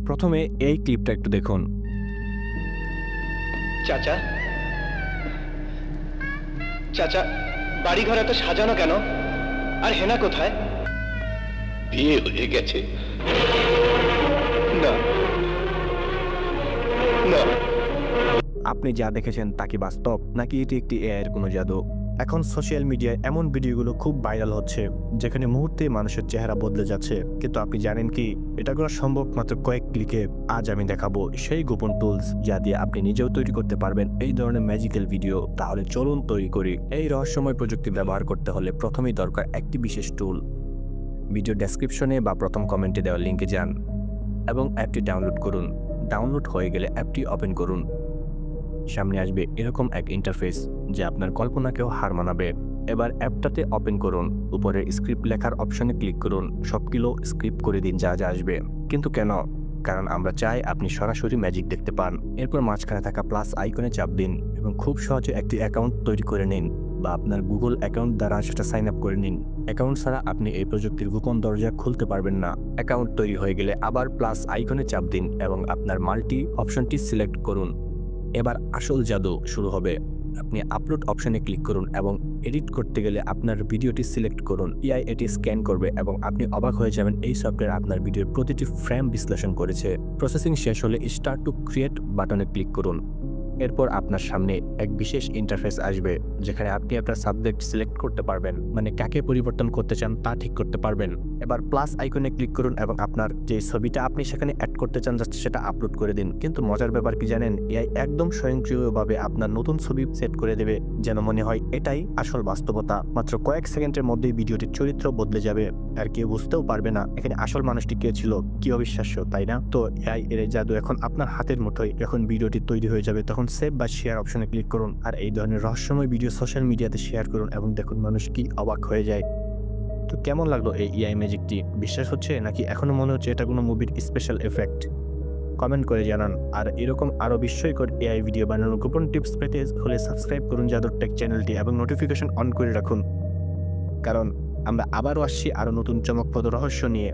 প্রথমে এই ক্লিপটা একটু দেখুন। চাচা চাচা বাড়িঘর এত সাজানো কেন? আর হেনা কোথায়? বিয়ে হয়ে গেছে। না না, আপনি যা দেখেছেন তা কি বাস্তব, নাকি এটি একটি এআই এর কোনো জাদু? এখন সোশ্যাল মিডিয়ায় এমন ভিডিওগুলো খুব ভাইরাল হচ্ছে যেখানে মুহূর্তে মানুষের চেহারা বদলে যাচ্ছে, কিন্তু আপনি জানেন কি এটা করা সম্ভব মাত্র কয়েক ক্লিকে? আজ আমি দেখাবো সেই গোপন টুলস যা দিয়ে আপনি নিজেও তৈরি করতে পারবেন এই ধরনের ম্যাজিক্যাল ভিডিও। তাহলে চলুন তৈরি করি। এই রহস্যময় প্রযুক্তি ব্যবহার করতে হলে প্রথমেই দরকার একটি বিশেষ টুল। ভিডিও ডেসক্রিপশনে বা প্রথম কমেন্টে দেওয়া লিঙ্কে যান এবং অ্যাপটি ডাউনলোড করুন। ডাউনলোড হয়ে গেলে অ্যাপটি ওপেন করুন। সামনে আসবে এরকম এক ইন্টারফেস যা আপনার কল্পনাকেও হার মানাবে। এবার অ্যাপটাতে ওপেন করুন, উপরে স্ক্রিপ্ট লেখার অপশনে ক্লিক করুন, সবগুলো স্ক্রিপ্ট করে দিন যা যা আসবে। কিন্তু কেন? কারণ আমরা চাই আপনি সরাসরি ম্যাজিক দেখতে পান। এরপর মাঝখানে থাকা প্লাস আইকনে চাপ দিন এবং খুব সহজে একটি অ্যাকাউন্ট তৈরি করে নিন, বা আপনার গুগল অ্যাকাউন্ট দ্বারা সেটা সাইন আপ করে নিন। অ্যাকাউন্ট ছাড়া আপনি এই প্রযুক্তির গোপন দরজা খুলতে পারবেন না। অ্যাকাউন্ট তৈরি হয়ে গেলে আবার প্লাস আইকনে চাপ দিন এবং আপনার মাল্টি অপশনটি সিলেক্ট করুন। এবার আসল জাদু শুরু হবে। আপনি আপলোড অপশনে ক্লিক করুন এবং এডিট করতে গেলে আপনার ভিডিওটি সিলেক্ট করুন। এআই এটি স্ক্যান করবে এবং আপনি অবাক হয়ে যাবেন এই সফটওয়্যার আপনার ভিডিওর প্রতিটি ফ্রেম বিশ্লেষণ করেছে। প্রসেসিং শেষ হলে স্টার্ট টু ক্রিয়েট বাটনে ক্লিক করুন। এরপর আপনার সামনে এক বিশেষ ইন্টারফেস আসবে যেখানে আপনি আপনার সাবজেক্ট সিলেক্ট করতে পারবেন, মানে কাকে পরিবর্তন করতে চান তা ঠিক করতে পারবেন। এবার প্লাস আইকনে ক্লিক করুন এবং আপনার যে ছবিটা আপনি সেখানে অ্যাড করতে চান সেটা আপলোড করে দিন। কিন্তু মজার ব্যাপার কি জানেন? এআই একদম স্বয়ংক্রিয়ভাবে আপনার নতুন ছবি সেট করে দেবে, যেন মনে হয় এটাই আসল বাস্তবতা। মাত্র কয়েক সেকেন্ডের মধ্যেই ভিডিওটির চরিত্র বদলে যাবে আর কেউ বুঝতেও পারবে না এখানে আসল মানুষটি কে ছিল। কি অবিশ্বাস্য, তাই না? তো এআই এর জাদু এখন আপনার হাতের মুঠোয়। যখন ভিডিওটি তৈরি হয়ে যাবে তখন সেভ বা শেয়ার অপশনে ক্লিক করুন আর এই ধরনের রহস্যময় ভিডিও সোশ্যাল মিডিয়াতে শেয়ার করুন এবং দেখুন মানুষ কি অবাক হয়ে যায়। তো কেমন লাগলো এই এআই ম্যাজিকটি? বিশ্বাস হচ্ছে নাকি এখনো মনে হচ্ছে এটা কোনো মুভির স্পেশাল এফেক্ট? কমেন্ট করে জানান। আর এরকম আরও বিস্ময়কর এআই ভিডিও বানানোর গোপন টিপস পেতে হলে সাবস্ক্রাইব করুন জাদুর টেক চ্যানেলটি এবং নোটিফিকেশন অন করে রাখুন, কারণ আমরা আবারও আসছি আরও নতুন চমকপ্রদ রহস্য নিয়ে।